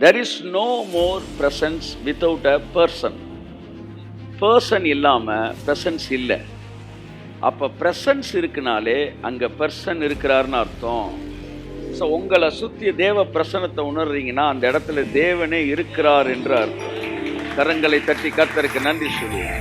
There is no more presence without a person. Person இல்லாமல் presence இல்லை. அப்போ presence இருக்குனாலே அங்கே பர்சன் இருக்கிறாருன்னு அர்த்தம். ஸோ உங்களை சுற்றி தேவ பிரசனத்தை உணர்றீங்கன்னா அந்த இடத்துல தேவனே இருக்கிறார் என்று அர்த்தம். கரங்களை தட்டி கர்த்தருக்கு நன்றி சொல்லுவோம்.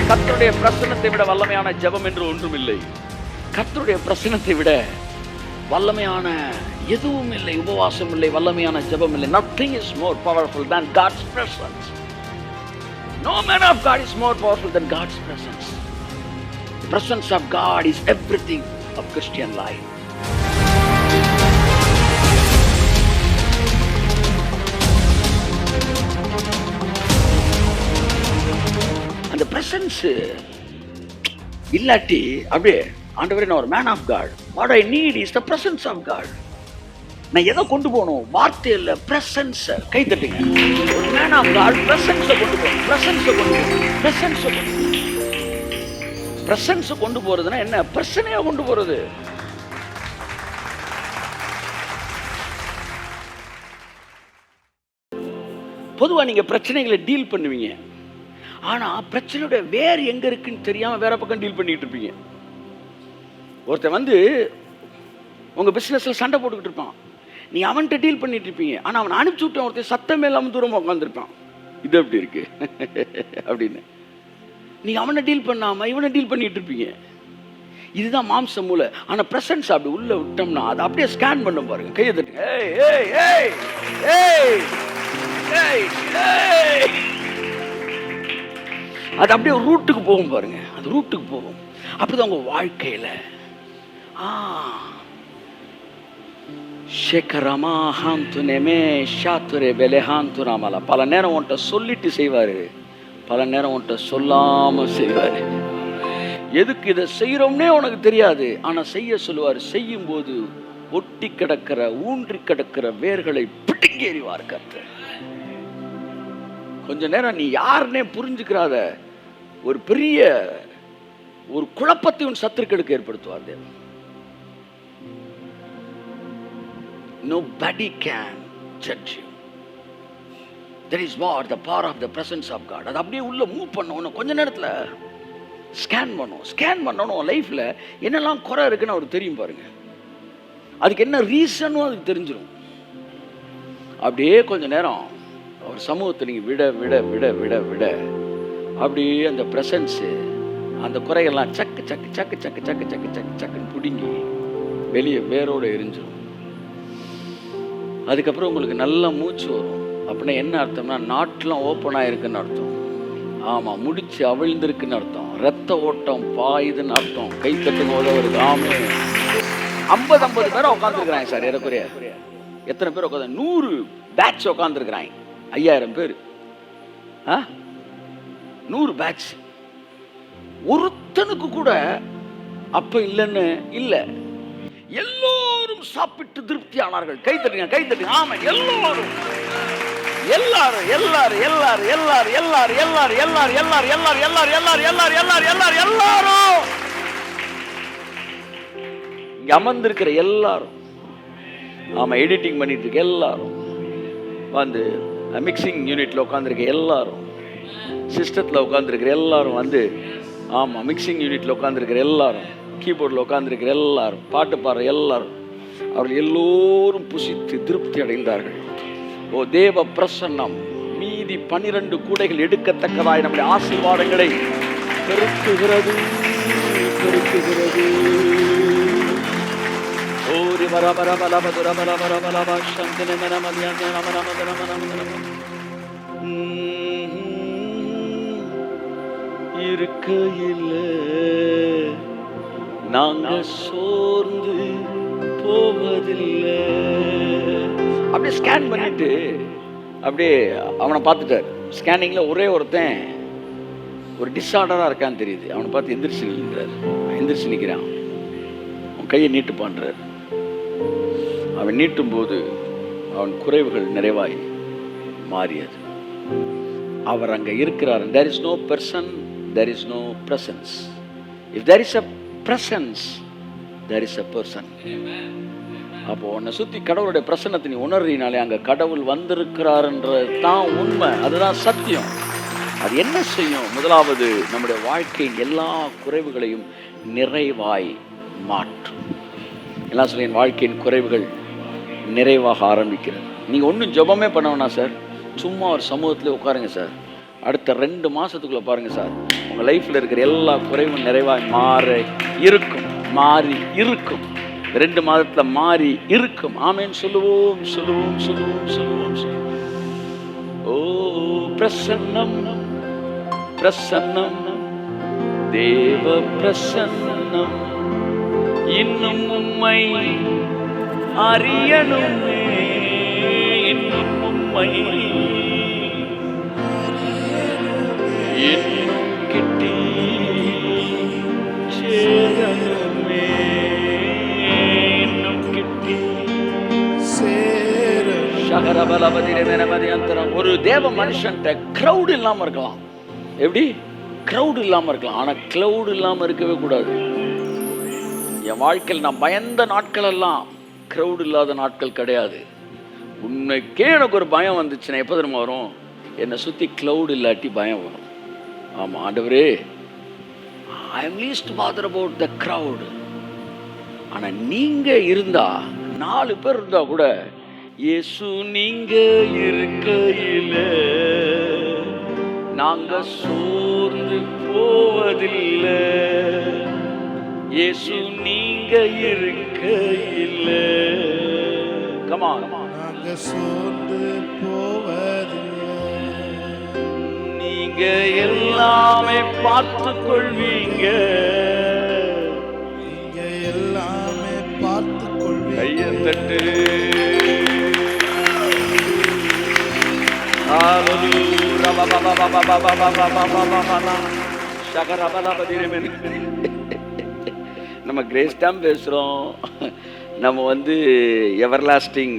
கர்த்தருடைய பிரசனத்தை விட வல்லமையான ஜெபம் என்று ஒன்றும் இல்லை. கர்த்தருடைய பிரசனத்தை விட வல்லமையான எதுவும் இல்லை. உபவாசம் இல்லை, வல்லமையான ஜெபம் இல்லை. Nothing is more powerful than God's presence. No man of God is more powerful than God's presence. The presence of God is everything of Christian life. அந்த பிரசன்ஸ் இல்லாட்டி அப்படியே ஆண்டவரே நான் ஒரு man of God, what I need is the presence of God. நான் எதை கொண்டு போகணும்? வார்த்தை இல்லை, பிரசன்ஸ். கை தட்டுங்க. ஒரு மேன் ஆஃப் காட் பிரசன்ஸை கொண்டு போகணும். பிரசன்ஸை கொண்டு போறதுன்னா என்ன? பிரச்சனையா கொண்டு போறது. பொதுவாக நீங்க பிரச்சனைகளை டீல் பண்ணுவீங்க. ஆனால் பிரச்சனையோட வேறு எங்கே இருக்குன்னு தெரியாமல் வேற பக்கம் டீல் பண்ணிகிட்டு இருப்பீங்க. ஒருத்தன் வந்து உங்கள் பிஸ்னஸில் சண்டை போட்டுக்கிட்டு இருப்பான், நீ அவன்கிட்ட டீல் பண்ணிட்டு இருப்பீங்க. ஆனால் அவனை அனுப்பிச்சி விட்டு ஒருத்தர் சத்தமே இல்லாமல் தூரமாக உட்காந்துருப்பான். இது எப்படி இருக்கு அப்படின்னு நீங்கள் அவனை டீல் பண்ணாமல் இவனை டீல் பண்ணிட்டு இருப்பீங்க. இதுதான் மாம்ச மூளை. ஆனால் ப்ரெசன்ஸ் அப்படி உள்ளே விட்டோம்னா அதை அப்படியே ஸ்கேன் பண்ண பாருங்க. கையை தட்டு. அது அப்படியே ரூட்டுக்கு போகும் பாருங்க. அது ரூட்டுக்கு போகும். அப்படிதான் உங்க வாழ்க்கையில பல நேரம் உன்கிட்ட சொல்லிட்டு செய்வாரு, பல நேரம் உன்கிட்ட சொல்லாம செய்வாரு. எதுக்கு இதை செய்யறோம்னே உனக்கு தெரியாது, ஆனா செய்ய சொல்லுவாரு. செய்யும் போது ஒட்டி கிடக்கிற ஊன்றி கிடக்கிற வேர்களை பிடுங்கி எறிவார் கர்த்தர். கொஞ்ச நேரம் நீ யாருன்னே புரிஞ்சுக்கிறாத ஒரு பெரிய ஒரு குழப்பத்தை உன் சத்துருக்களுக்கு ஏற்படுத்துவார் தேவன். Nobody can judge you. That is what the power of the presence of God. அது அப்படியே உள்ள மூவ் பண்ணணும். கொஞ்ச நேரத்தில் ஸ்கேன் பண்ணணும். லைஃப்ல என்னெல்லாம் குறை இருக்குன்னு அவருக்கு தெரியும் பாருங்க. அதுக்கு என்ன ரீசனும் அதுக்கு தெரிஞ்சிடும். அப்படியே கொஞ்ச நேரம் அவர் சமூகத்தை நீங்கள் விட விட விட விட விட அப்படியே அந்த ப்ரெசன்ஸு அந்த குறைகள்லாம் சக்கு சக்கு சக்கு சக்கு சக்கு சக்கு சக்கு சக்குன்னு பிடுங்கி வெளியே வேரோடு எரிஞ்சிடும். அதுக்கப்புறம் உங்களுக்கு நல்லா மூச்சு வரும். அப்படின்னா என்ன அர்த்தம்னா நாட்டெலாம் ஓப்பனாக இருக்குன்னு அர்த்தம். ஆமாம், முடிச்சு அவிழ்ந்திருக்குன்னு அர்த்தம். ரத்த ஓட்டம் பாயுதுன்னு அர்த்தம். கை தட்டும் போது ஒரு காமே 50 பேரை உட்காந்துருக்குறாங்க சார். ஏறக்குறைய எத்தனை பேர் உட்காந்து? 100 பேட்ச் உட்காந்துருக்குறாங்க. 5000 பேர், 100 பேட்ச். ஒருத்தனுக்கு கூட அப்ப இல்லைன்னு இல்லை. எல்லோரும் சாப்பிட்டு திருப்தி ஆனார்கள். கை தட்டுங்க. ஆமா, எல்லாரும் எல்லாரும் எல்லாரும் எல்லாரும் எல்லாரும் எல்லாரும் எல்லாரும் எல்லாரும் எல்லாரும் எல்லாரும் எல்லாரும் எல்லாரும் எல்லாரும் எல்லாரும் எல்லாரும் எல்லாரும் இங்க அமர்ந்திருக்கிற எல்லாரும், ஆமா, எடிட்டிங் பண்ணிட்டு இருக்க எல்லாரும், வந்து மிக்சிங் யூனிட்ல உட்காந்துருக்க எல்லாரும், சிஸ்டத்தில் உட்காந்துருக்கிற எல்லாரும், வந்து ஆமாம் மிக்சிங் யூனிட்ல உட்காந்துருக்கிற எல்லாரும், கீபோர்டில் உட்காந்துருக்கிற எல்லாரும், பாட்டு பாடுற எல்லாரும், அவர்கள் எல்லோரும் புசித்து திருப்தி அடைந்தார்கள். ஓ தேவ பிரசன்னம் மீதி 12 கூடைகள் எடுக்கத்தக்கதாய் நம்முடைய ஆசீர்வாதங்களை பெருக்குகிறது. ஓரி வர வர வர வர வர வர வர வர சந்தன மன மதியான நம நம நம நம நம இருக்கையில் நாங்க சோர்ந்து போவதில்லை. அப்படியே ஸ்கேன் பண்ணிட்டு அப்படியே அவனை பார்த்துட்டார். ஸ்கேனிங்ல ஒரே ஒருத்தன் ஒரு டிஸார்டரா இருக்கான்னு தெரியுது. அவனை பார்த்து எந்திரிச்சு நிற்கிறான். அவன் கையை நீட்டு பண்றார். அவன் நீட்டும் போது அவன் குறைவுகள் நிறைவாய் மாறியது. அவர் அங்க இருக்கிறார். There is no person, there is no presence. If there is a presence, there is a person. அப்போ உன்னை சுத்தி கடவுளுடைய பிரசன்னத்தை நீ உணர்றினாலே அங்க கடவுள் வந்திருக்கிறார்ன்றது தான் உண்மை, அதுதான் சத்தியம். அது என்ன செய்யும்? முதலாவது, நம்முடைய வாழ்க்கையின் எல்லா குறைவுகளையும் நிறைவாய் மாற்றும். எல்லாம் சொல்லி, என் வாழ்க்கையின் குறைவுகள் நிறைவாக ஆரம்பிக்கிறது. நீங்கள் ஒன்றும் ஜெபமே பண்ண வேணாம் சார், சும்மா ஒரு சமூகத்தில் உட்காருங்க சார். அடுத்த 2 மாதத்துக்குள்ளே பாருங்கள் சார், உங்கள் லைஃப்பில் இருக்கிற எல்லா குறைவும் நிறைவாய் மாறி இருக்கும். 2 மாதத்தில் மாறி இருக்கும். ஆமேன் சொல்லுவோம். ஓ பிரசன்னம் பிரசன்னம் தேவ பிரசன்னம், இன்னும் உம்மை அறியணுமே, இன்னும் உம்மை இன்னும் கிட்டி சேரணுமே, இன்னும் கிட்டி சேர. ஒரு தேவ மனுஷன்ட்ட கிரௌட் இல்லாம இருக்கலாம். எப்படி கிரௌட் இல்லாம இருக்கலாம், ஆனா கிளவுட் இல்லாம இருக்கவே கூடாது. என் வாழ்க்கையில் நான் பயந்த நாட்கள் எல்லாம் கிரௌட் இல்லாத நாட்கள் கிடையாது. உண்மைக்கே எனக்கு ஒரு பயம் வந்துச்சுன்னா எப்போ தெரியுமா வரும்? என்னை சுற்றி கிளவுட் இல்லாட்டி பயம் வரும். ஆமாம் ஆண்டவரே, I am least father about the crowd. ஆனால் நீங்கள் இருந்தா, 4 பேர் இருந்தா கூட, இயேசு நீங்க இருக்கையில் நாங்க சோர்ந்து போவதில்லை, இயேசு நீங்க இருக்கையில் நாங்க சோர்ந்து போவதில்லை, நீங்க எல்லாமே பார்த்து கொள்வீங்க, நீங்க எல்லாமே பார்த்து கொள்வீங்க. கையை தட்டு. நம்ம கிரேஸ் டைம் பேசுகிறோம், நம்ம எவர்லாஸ்டிங்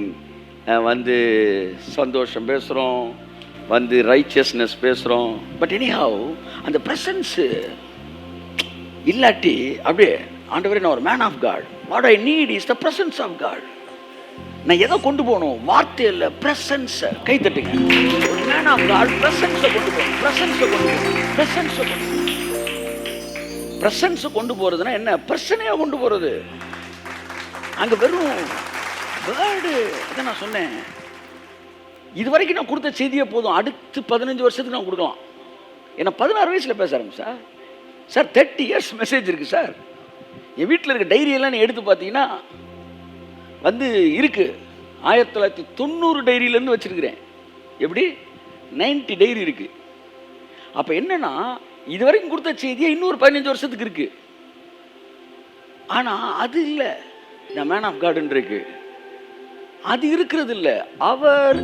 சந்தோஷம் பேசுகிறோம், ரைச்சியஸ்னஸ் பேசுகிறோம். பட் எனிஹவ் அந்த ப்ரெசன்ஸு இல்லாட்டி அப்படியே, ஆண்டவரே நான் ஒரு man of God, what I need is the presence of God. நான் எதை கொண்டு போகணும்? வார்த்தை இல்லை, ப்ரெசன்ஸை. கை தட்டுங்க. ஒரு மேன் ஆஃப் காட் ப்ரெசன்ஸை கொண்டு போகணும். ப்ரெசன்ஸை கொண்டு போகிறதுனா என்ன? பிரச்சனையாக கொண்டு போகிறது. அங்கே வெறும் வேர்டு. அதை நான் சொன்னேன், இது வரைக்கும் நான் கொடுத்த செய்தியே போதும், அடுத்து 15 வருஷத்துக்கு நான் கொடுக்கலாம். ஏன்னா 16 வயசில் பேச ஆரம்பிச்சா சார், 30 இயர்ஸ் மெசேஜ் இருக்குது சார். என் வீட்டில் இருக்க டைரியெல்லாம் நீ எடுத்து பார்த்தீங்கன்னா இருக்கு. 1990 டைரியிலேருந்து வச்சுருக்கிறேன். எப்படி 90 டைரி இருக்குது. அப்போ என்னன்னா, இது வரைக்கும் கொடுத்த செய்தியை இன்னொரு 15 வருஷத்துக்கு இருக்குது. ஆனால் அது இல்லை, நான் மேன் ஆஃப் காட் இருக்கு, அது இருக்கிறது இல்லை, அவர்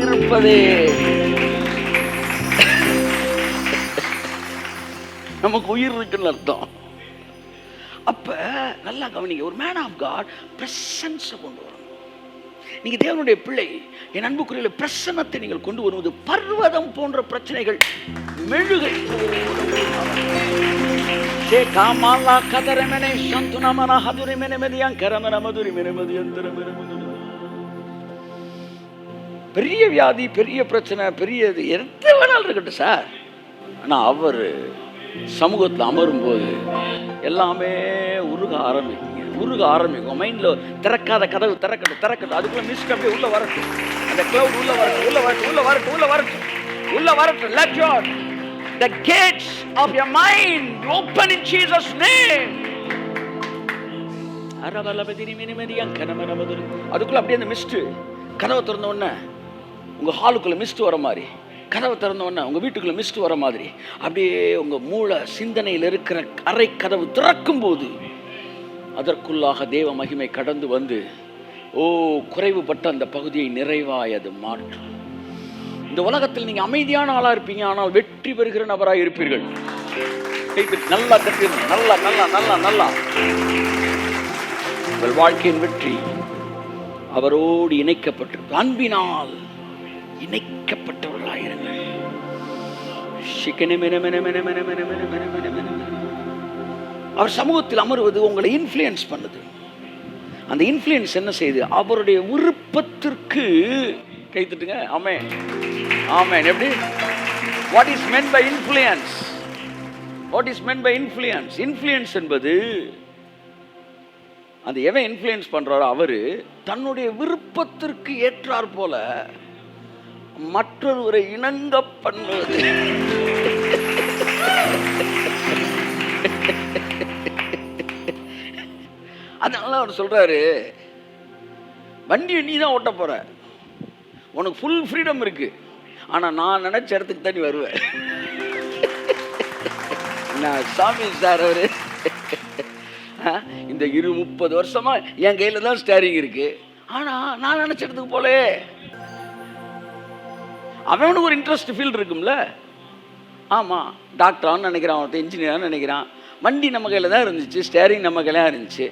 இருப்பதே. நமக்கு உயிர் இருக்குன்னு அர்த்தம். அப்ப நல்லா கவனிங்க, ஒரு மேன் ஆஃப் காட் பிரசன்ஸை கொண்டு வரணும். நீங்க தேவனுடைய பிள்ளை, என் அன்புக்குரிய பிரசன்னத்தை நீங்கள் கொண்டு வருவது பர்வதம் போன்ற பிரச்சனைகள் மெழுகை பெரிய வியாதி, பெரிய பிரச்சனை, பெரியது எது வேணாலும் இருக்கட்டும் சார். ஆனா அவர் சமூகத்தில் அமரும் போது எல்லாமே உருக ஆரம்பிக்கும். மைண்ட்ல திறக்காத கதவு திறக்கட்டும். அதுக்குள்ள மிஸ்ட் அப்படியே உள்ள வரட்டும். அந்த கிளவுட் உள்ள வரட்டும். Let the gates of your mind open in Jesus name. அதுக்குள்ள அப்படியே அந்த மிஸ்ட் கதவை திறந்த உடனே உங்க ஹாலுக்குள்ள மிஸ்ட் வர மாதிரி, கதவை திறந்த உடனே உங்கள் வீட்டுக்குள்ளே மிஸ்ட் வர மாதிரி, அப்படியே உங்கள் மூளை சிந்தனையில் இருக்கிற அறை கதவு திறக்கும் போது அதற்குள்ளாக தேவ மகிமை கடந்து வந்து குறைவுபட்ட அந்த பகுதியை நிறைவாய் அது மாற்றும். இந்த உலகத்தில் நீங்கள் அமைதியான ஆளாக இருப்பீங்க, ஆனால் வெற்றி பெறுகிற நபராக இருப்பீர்கள். நல்லா கட்டிடணும். நல்லா உங்கள் வாழ்க்கையின் வெற்றி அவரோடு இணைக்கப்பட்டிருப்பது. அன்பினால் இணைக்கப்பட்டவர்களாயிருங்கள். அவர் சமூகத்தில் அமர்வது உங்களை இன்ஃப்ளூயன்ஸ் பண்ணுது. அந்த இன்ஃப்ளூயன்ஸ் என்ன செய்யுது? அவருடைய விருப்பத்திற்கு கைத்துட்டுங்க. Amen, amen. எப்படி? What is meant by influence? What is meant by influence? Influence என்பது அந்த எவன் இன்ஃப்ளூயன்ஸ் பண்றாரோ அவரு தன்னுடைய விருப்பத்திற்கு ஏற்றார் போல மற்றொருவரை இணங்க பண்ணுவது. அதனால அவர் சொல்றாரு, வண்டியை நீ தான் ஓட்ட போற, உனக்கு ஃபுல் ஃப்ரீடம் இருக்கு, ஆனா நான் நினைச்ச இடத்துக்கு தான் நீ வருவேன். நான் சாமி சார் அவரு இந்த 30 வருஷமா என் கையில தான் ஸ்டேரிங் இருக்கு, ஆனா நான் நினைச்ச இடத்துக்கு போலே. அவனுக்கு ஒரு இன்ட்ரெஸ்ட் ஃபீல்ட் இருக்கும்ல. ஆமா, டாக்டரான்னு நினைக்கிறான், ஒருத்தர் இன்ஜினியரான்னு நினைக்கிறான். வண்டி நம்ம கையில தான் இருந்துச்சு, ஸ்டேரிங் நம்ம கையில இருந்துச்சு.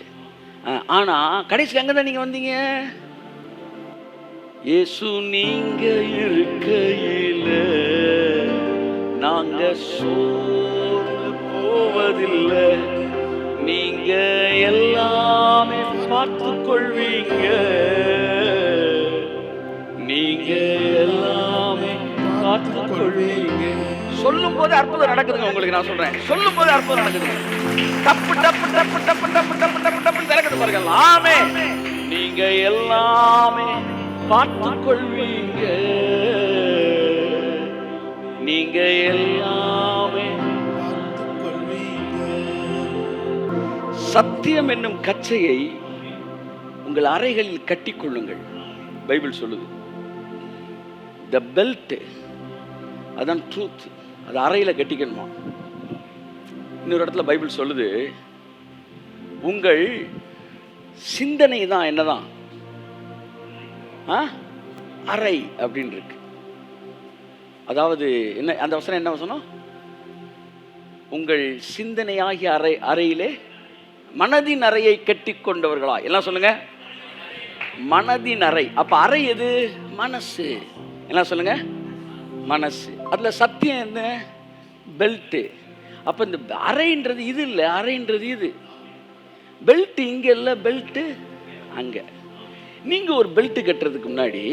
ஆனா கடைசியில் எங்க தான் நீங்க வந்தீங்க? இயேசு நீங்க இருக்கையில நாங்க சோர்ந்து போவதில்லை, நீங்க எல்லாமே பார்த்து கொள்வீங்க, நீங்க எல்லாமே பார்த்து கொள்வீங்க. சொல்லும் போது அற்புதம் நடக்குதுங்க. உங்களுக்கு நான் சொல்றேன், சொல்லும் போது அற்புதம் நடக்குதுங்க. டப்பு டப்பு டப்பு டப்பு டப்பு டப்பு டப்பு டப்பு நடக்குது பாருங்க. ஆமென். நீங்க எல்லாமே பார்த்து கொள்வீங்க, நீங்க எல்லாமே பார்த்து கொள்வீங்க. சத்தியம் என்னும் கச்சையை உங்கள் அறைகளில் கட்டிக்கொள்ளுங்கள். பைபிள் சொல்லுது. த பெல்ட், அதான் ட்ரூத், அது அறையில கட்டிக்கணுமா. இன்னொரு இடத்துல பைபிள் சொல்லுது, உங்கள் சிந்தனை தான் என்னதான் அறை அப்படின்னு இருக்கு. அதாவது என்ன அந்த வசனம்? என்ன வசனம்? உங்கள் சிந்தனையாகிய அறையிலே மனதின் அறையை கட்டி கொண்டவர்களா. எல்லாம் சொல்லுங்க, மனதின் அறை. அப்ப அறை எது? மனசு. எல்லாம் சொல்லுங்க, மனசு. அதுல சத்தியம் என்ன? பெல்ட். அப்ப இந்த அறைன்றது இது இல்ல, அறைன்றது இது. பெல்ட் இங்க இல்ல, பெல்ட் அங்க. நீங்க ஒரு பெல்ட் கட்டுறதுக்கு முன்னாடி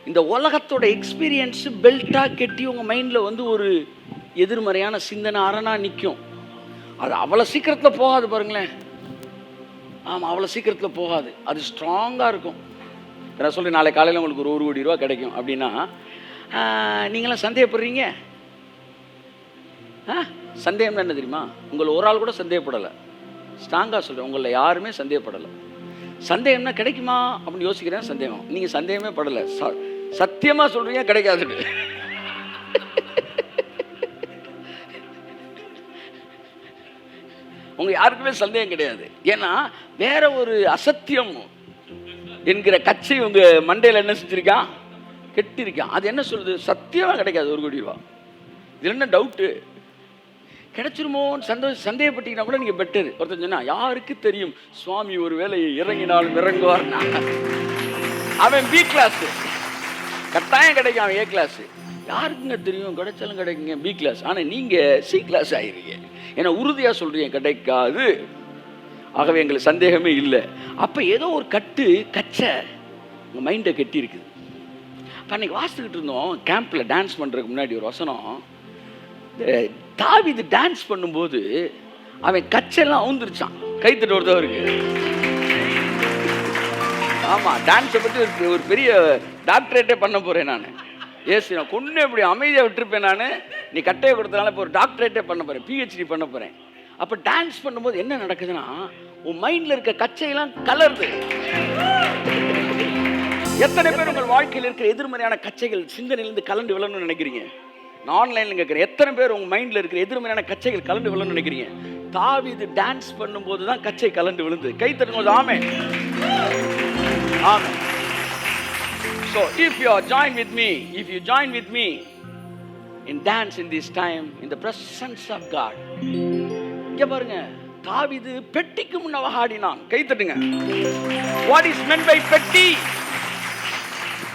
இந்த உலகத்தோட எக்ஸ்பீரியன்ஸ் பெல்ட்டா கட்டி உங்க மைண்ட்ல வந்து ஒரு எதிர்மறையான சிந்தனை அரணா நிற்கும். அது அவ்வளவு சீக்கிரத்துல போகாது பாருங்களேன். ஆமா, அவ்வளவு சீக்கிரத்துல போகாது. அது ஸ்ட்ராங்கா இருக்கும். நான் சொல்றேன், நாளை காலையில் உங்களுக்கு ஒரு 1 கோடி ரூபா கிடைக்கும் அப்படின்னா நீங்களாம் சந்தேகப்படுறீங்க. சந்தேகம் என்ன தெரியுமா? உங்களை ஒரு ஆள் கூட சந்தேகப்படலை. ஸ்ட்ராங்காக சொல்கிறேன், உங்களை யாருமே சந்தேகப்படலை. சந்தேகம்னா கிடைக்குமா அப்படின்னு யோசிக்கிறேன். சந்தேகம், நீங்கள் சந்தேகமே படலை. சத்தியமாக சொல்கிறீங்க கிடைக்காதுன்னு. உங்க யாருக்குமே சந்தேகம் கிடையாது. ஏன்னா வேற ஒரு அசத்தியம் என்கிற கட்சி உங்க மண்டையில் என்ன செஞ்சிருக்கான்? கெட்டிருக்கான். அது என்ன சொல்லுது? சத்தியமா கிடைக்காது 1 கோடி ரூபா. இது என்ன டவுட்டு? கிடைச்சிருமோன்னு சந்தேகப்பட்டீங்கன்னா கூட நீங்க பெட்டர். ஒருத்தன் சொன்னா, யாருக்கு தெரியும் சுவாமி ஒரு வேலை இறங்கினாலும் இறங்குவார்னா, அவன் பி கிளாஸ். கட்டாயம் கிடைக்கும் அவன் ஏ கிளாஸ். யாருக்குங்க தெரியும்? கிடைச்சாலும் கிடைக்குங்க பி கிளாஸ். ஆனா நீங்க சி கிளாஸ் ஆயிருங்க. ஏன்னா உறுதியா சொல்றீங்க கிடைக்காது. ஆகவே எங்களுக்கு சந்தேகமே இல்லை. அப்ப ஏதோ ஒரு கச்சை உங்க மைண்டை கட்டி இருக்குது. அன்னைக்கு வாசித்துக்கிட்டு இருந்தோம் கேம்ப்ல டான்ஸ் பண்றதுக்கு முன்னாடி ஒரு வசனம். தாவீது டான்ஸ் பண்ணும்போது அவன் கச்செல்லாம் அவுந்துருச்சான். கைத்தட்டு ஒருத்தவருக்கு. ஆமா, டான்ஸை பற்றி ஒரு பெரிய டாக்டரேட்டே பண்ண போறேன் நான். ஏசு நான் கொண்டு எப்படி அமைதியாக விட்டுருப்பேன் நான். நீ கட்டையை கொடுத்தனால இப்போ ஒரு டாக்டரேட்டே பண்ண போறேன், PhD பண்ண போறேன். அப்போ டான்ஸ் பண்ணும்போது என்ன நடக்குதுன்னா, உன் மைண்ட்ல இருக்க கச்சையெல்லாம் கலருது. எத்தனை பேர் உங்கள் வாழ்க்கையில் இருக்கிற எதிர்மறையான கச்சைகள் சிந்தனையிலிருந்து கலந்து விழணும்னு நினைக்கிறீங்க? நான் ஆன்லைன்ல கேட்கிறேன், எத்தனை பேர் உங்க மைண்ட்ல இருக்கிற எதிர்மறையான கச்சைகள் கலந்து விழணும்னு நினைக்கிறீங்க? தாவீது டான்ஸ் பண்ணும்போது தான் கச்சை கலந்து விழுந்து. கை தட்டும்போது ஆமென், ஆமென். So if you join with me in dance in this time in the presence of God. இங்க பாருங்க, தாவீது பெட்டிக்கு முன்னதாக ஆடினான். கை தட்டுங்க. What is meant by பெட்டி?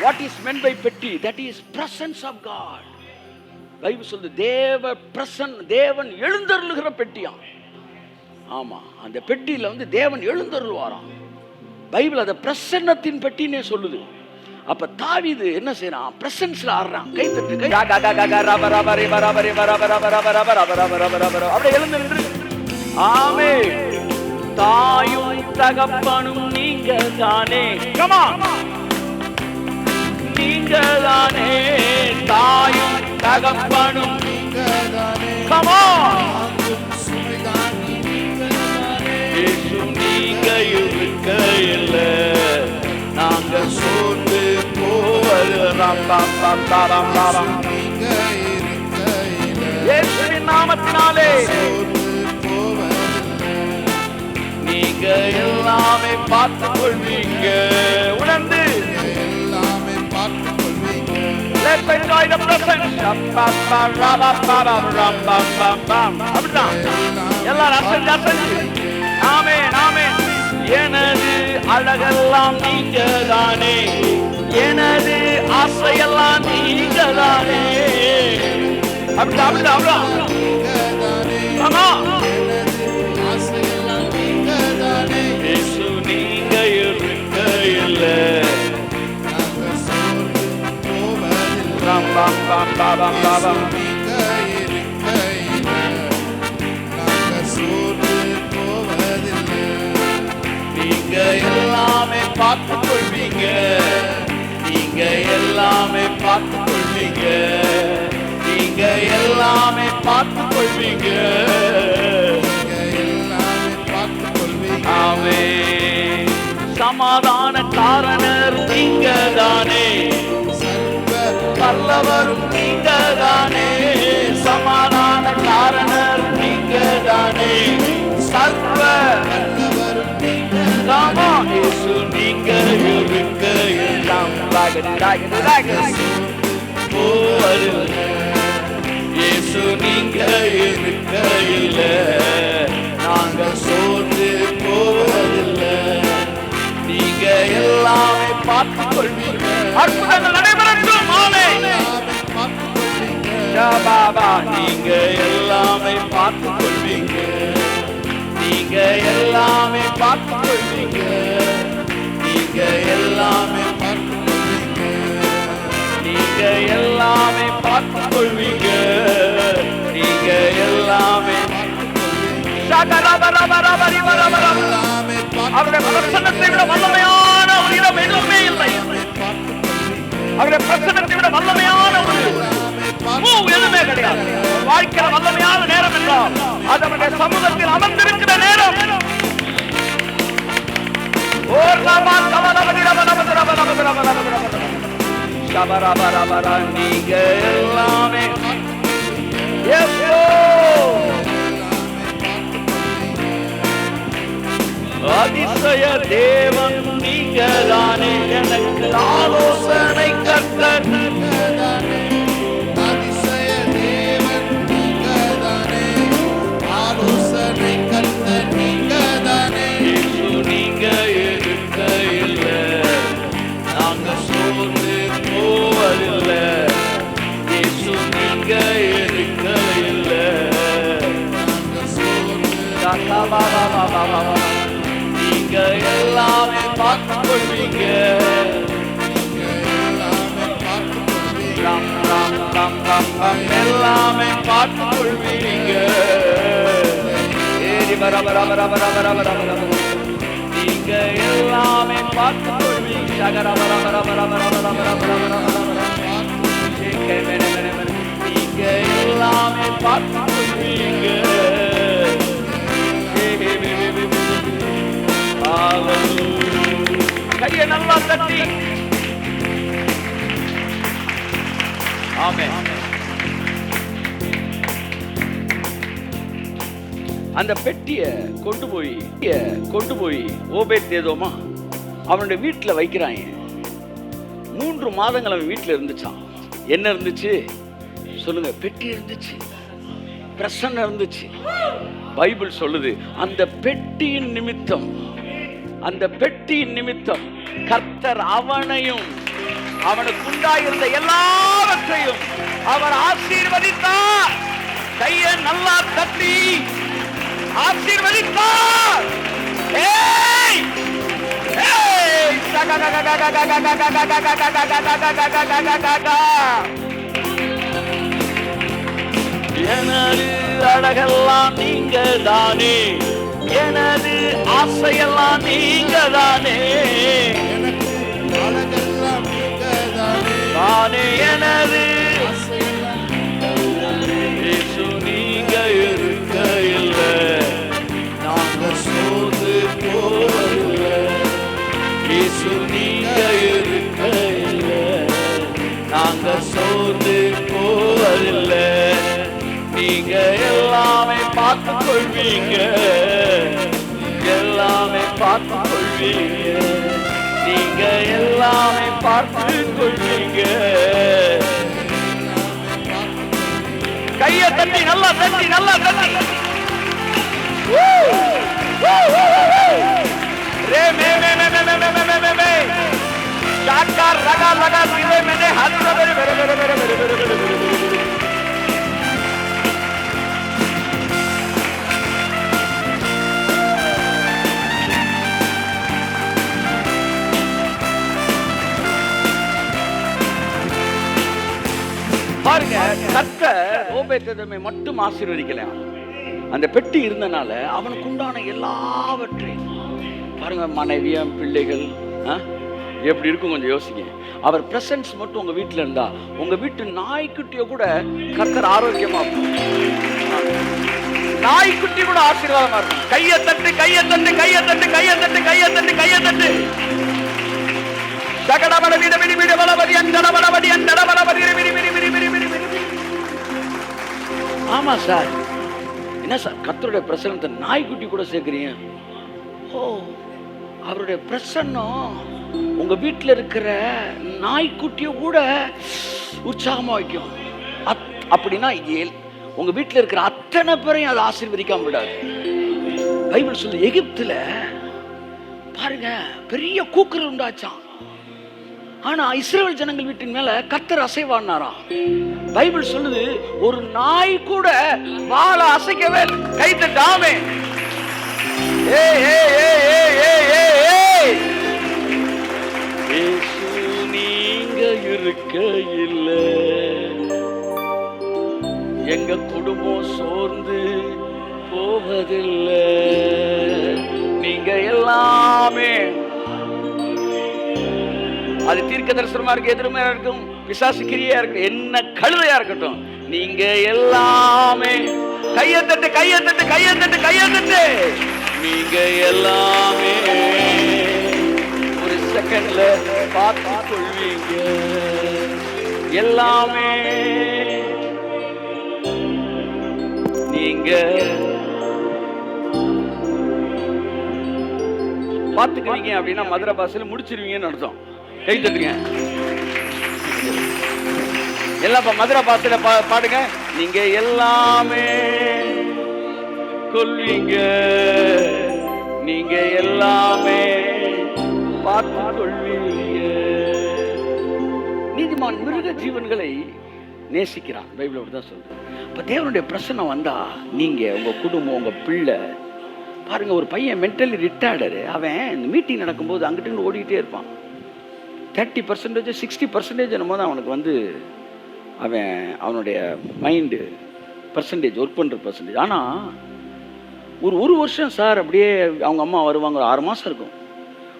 What is meant by பெட்டி? That is presence of God. Bible சொல்லுது தேவன் எழுந்தருளுகிற பெட்டியாம். ஆமா, அந்த பெட்டியில தேவன் எழுந்தருள்வாராம். பைபிள் அதை பிரசன்னத்தின் பெட்டினே சொல்லுது. அப்ப தாவீது என்ன செய்யறான்? பிரசன்ஸ்ல ஆடுறான். கை தட்டு, கை அப்படியே எழுந்து நின்று ஆமென். தாயும் தகப்பனும் நீங்க தானே. கம் ஆன், நீங்க தானே. தாயும் தகப்பனும் நீங்க தானே. Come on. இயேசு நீங்க இருக்கையில நாங்க சோர்ந்து போவது. நீங்க இருக்கையில இயேசுவின் நாமத்தினாலே நீங்க எல்லாமே பார்த்துக் கொள்வீங்க. உணர்ந்து எல்லாமே பார்த்துக் கொள்வீங்க. Let's enjoy the presence. அப்படிதான் எல்லாரும் அசைஞ்சு ஆமென் ஆமென். எனது அழகெல்லாம் நீங்க தானே, எனது ஆசையெல்லாம் நீங்க தானே. அப்படிதான் அப்படிதான் அப்படிதான். ஆமா, இயேசு நீங்க இருக்கையில நீங்க எல்லாமே பார்த்துக் கொள்வீங்க. நீங்க எல்லாமே பார்த்துக் கொள்வீங்க. நீங்க எல்லாமே பார்த்துக் கொள்வீங்க. ஆமென். சமாதான காரணர் நீங்க தானே, வல்லவரும் நீங்க தானே. சமாதான காரணர் நீங்க தானே, சர்வ வல்லவரும் நீங்க தானே. இயேசு நீங்க இருக்கையெல்லாம் இயேசு நீங்க இருக்கையில நாங்க சோர்ந்து போவதில்லை. நீங்க எல்லாமே பார்த்துக் கொள்வீங்க. அற்புதங்கள் நடைபெறட்டும். நீங்க எல்லாமே பார்த்துக் கொள்வீங்க. நீங்க எல்லாமே பார்த்துக் கொள்வீங்க. நீங்க எல்லாமே பார்த்துக் கொள்வீங்க. நீங்க எல்லாமே பார்த்துக் கொள்வீங்க. நீங்க எல்லாமே அவருடைய பிரசன்னத்தை விட வல்லமையான ஒரு இடம் எதுவுமே இல்லை. அவருடைய பிரசன்னத்தை விட வல்லமையான ஒரு எதுவுமே கிடையாது. வாழ்க்கையில வல்லமையான நேரம் என்றால் அது அவருடைய சமூகத்தில் அமர்ந்திருக்கிற நேரம். நீங்க எல்லாமே அதிசய தேவன் நீங்க தானே. எனக்கு ஆலோசனை கர்த்தர். அதிசய தேவன் நீங்க தானே, ஆலோசனை கர்த்தர் நீங்க தானே. இயேசு நீங்க இருக்கையில நாங்க சோர்ந்து போவதில்லை. இயேசு நீங்க இருக்கையில நாங்க சோர்ந்து நீங்க எல்லாமே பார்த்துக் கொள்வீங்க. எல்லாமே பார்த்துக் கொள்வீங்க. நீங்க எல்லாமே பார்த்துக் கொள்வீங்க. நீங்க எல்லாமே பார்த்துக் கொள்வீங்க. கையை நல்லா தட்டி ஆமென். அந்த பெட்டியை கொண்டு போய் ஓபேத்ஏதோமா அவனுடைய வீட்டில் வைக்கிறாங்க. 3 மாதங்கள் அவன் வீட்டில் இருந்துச்சான். என்ன இருந்துச்சு சொல்லுங்க? பெட்டி இருந்துச்சு, பிரசன்னம் இருந்துச்சு. பைபிள் சொல்லுது அந்த பெட்டியின் நிமித்தம் கர்த்தர் அவனையும் அவனுக்கு உண்டாயிருந்த எல்லாவற்றையும் அவர் ஆசீர்வதித்தார். கையை நல்லா தட்டி ஆசீர்வதித்தார். எனது அழகெல்லாம் நீங்க தானே, எனது ஆசையெல்லாம் நீங்க தானே, தானே எனது இயேசு நீங்க இருக்க இல்லை, நாங்க சோர்ந்து போவதில்லை. இயேசு நீங்க இருக்க இல்லை, நாங்க சோர்ந்து போவதில்லை. நீங்க எல்லாமே பார்த்து கொள்வீங்க, எல்லாமே பார்த்து கொள்வீங்க, நீங்க எல்லாமே பார்த்து கொள்வீங்க. கையை தட்டி நல்லா தட்டி நல்லா தட்டி रे मे मे मे मे मे मे मे मे मे मे शाका लगा लगा सीधे मैंने हाथ में मेरे मेरे मेरे मेरे मेरे मेरे मेरे பாருங்க, கர்த்தர் ஓபேதேதோமை மட்டும் ஆசீர்வதிக்கல. அந்த பெட்டி இருந்தனால அவனுக்கு உண்டான எல்லாவற்றையும் பாருங்க, மனைவியம் பிள்ளைகள் எப்படி இருக்கும் கொஞ்சம் யோசிங்க. அவர் பிரசன்ஸ் மட்டும் உங்க வீட்டுல இருந்தா உங்க வீட்டு நாய்க்குட்டிய கூட கர்த்தர் ஆரோக்கியமா இருக்கும். நாய்க்குட்டி கூட ஆசீர்வாதமா இருக்கும். கையை தட்டு கையை தட்டு கையை தட்டு கையை தட்டு கையை தட்டு கையை தட்டு சகடபட விட விடி விட பலபதி அந்தடபடி அந்தடபடி விடி விடி விடி விடி விடி. ஆமா சார், என்ன சார் கர்த்தருடைய பிரசன்னத்தை நாய்க்குட்டி கூட சேர்க்கிறீங்க? ஓ, அவருடைய பிரசன்னம் உங்க வீட்டில் இருக்கிற நாய்க்குட்டிய கூட உற்சாகமா வைக்கும். அப்படின்னா உங்க வீட்டில் இருக்கிற அத்தனை பேரையும் அதை ஆசீர்வதிக்காம விடாது. பைபிள் சொல்லு, எகிப்துல பாருங்க பெரிய கூக்குரல் உண்டாச்சான். ஆனா இஸ்ரவேல் ஜனங்கள் வீட்டின் மேல கர்த்தர் அசைவானாராம். பைபிள் சொல்லுது, ஒரு நாய் கூட வாளை அசைக்கவே. கை தட்டாமே. நீங்க இருக்க இல்லை, எங்க குடும்பம் சோர்ந்து போவதில்லை. நீங்க எல்லாமே, அது தீர்க்க தரிசனமா இருக்கு, எதிர்மையா இருக்கும், பிசாசு கிரியா இருக்கு, என்ன கழுதையா இருக்கட்டும், நீங்க எல்லாமே. கையை தட்டு கையை தட்டு கையை தட்டு கையை தட்டு. நீங்க எல்லாமே ஒரு செகண்ட்ல பார்த்து கொள்வீங்க. எல்லாமே நீங்க பார்த்துக்குவீங்க. அப்படின்னா மதுரை பாஷையில முடிச்சிருவீங்கன்னு அர்த்தம். கை தட்டுங்க எல்லாம். மதுரை பாஷையில பாடுங்க. நீங்க எல்லாமே கொள்வீங்க, நீங்க எல்லாமே பார்த்து கொள்வீங்க. நீதிமான் மிருக ஜீவன்களை நேசிக்கிறான், பைபிள் அப்படிதான் சொல்லுது. இப்ப தேவனுடைய பிரசன்னம் வந்தா நீங்க உங்க குடும்பம் உங்க பிள்ளை பாருங்க. ஒரு பையன் மென்டலி ரிட்டையர்டு, அவன் மீட்டிங் நடக்கும்போது அங்கிட்டு ஓடிக்கிட்டே இருப்பான். 30% 60% என்னமோ தான் அவனுக்கு வந்து அவனுடைய மைண்டு பர்சன்டேஜ் ஒர்க் பண்ணுற பர்சன்டேஜ். ஆனால் ஒரு வருஷம் சார் அப்படியே அவங்க அம்மா வருவாங்க, ஒரு 6 மாதம் இருக்கும்.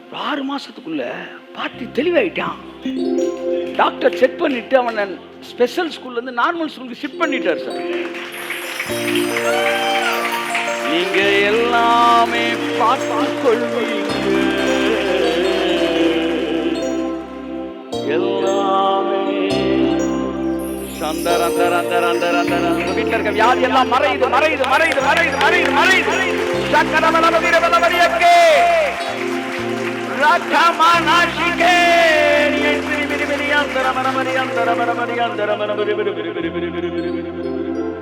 ஒரு 6 மாதத்துக்குள்ள பார்த்து தெளிவாயிட்டான். டாக்டர் செக் பண்ணிட்டு அவனை ஸ்பெஷல் ஸ்கூல்லேருந்து நார்மல் ஸ்கூலுக்கு ஷிஃப்ட் பண்ணிட்டார் சார். நீங்க எல்லாமே பார்த்து கொள்வீங்க, எல்லாமே. வீட்டுல இருக்க வியாதி எல்லாம் மறையுது மறையுது மறையுது மறையுது மறையுது மறையுது. சக்கரமலபதிரபலபதியக்கே